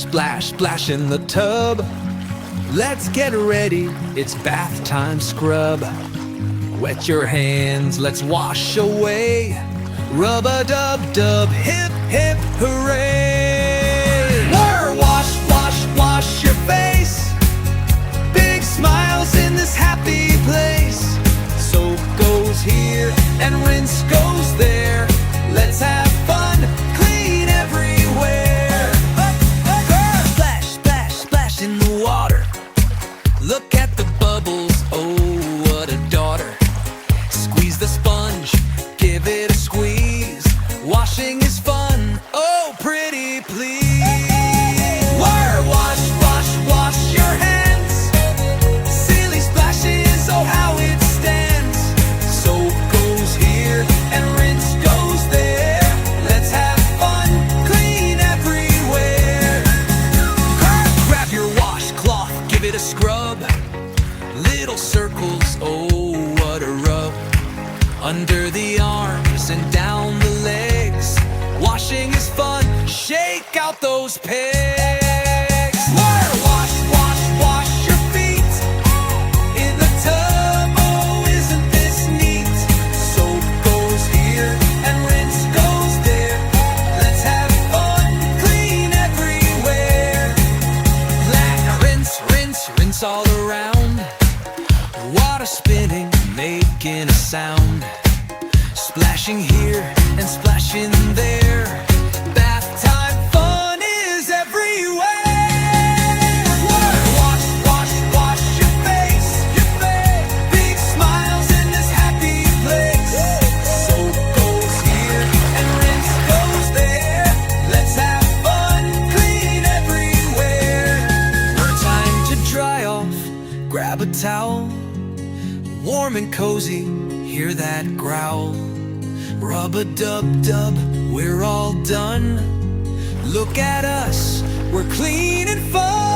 splash, splash in the tub. Let's get ready, it's bath time scrub. Wet your hands, let's wash away. Rub-a-dub-dub, hip, hip, hooray! Wash, wash, wash your face. Big smiles in this happy place. Soap goes here and rinse goes there. Let's have fun, clean everywhere. Splash, splash, splash in the water. Look at the bubbles, oh what a daughter. Squeeze the sponge, give it a squeeze. Washing is fun, oh pretty please. Wash, wash, wash your hands. Silly splashes, oh how it stands. Soap goes here and rinse goes there. Let's have fun, clean everywhere. Grab your washcloth, give it a scrub. Little circles, oh what a rub. Under the arms and down the legs. Washing is fun, shake out those pegs. Wash, wash, wash your feet in the tub, oh isn't this neat. Soap goes here and rinse goes there. Let's have fun, clean everywhere. Black, rinse, rinse, rinse all around. Water spinning, making a sound. Splashing here and splashing there. Bath time fun is everywhere. Wash, wash, wash your face. Big smiles in this happy place. Soap goes here and rinse goes there. Let's have fun, clean everywhere. Time to dry off, grab a towel. Warm and cozy, hear that growl. Rub-a-dub-dub, we're all done. Look at us, we're clean and fun.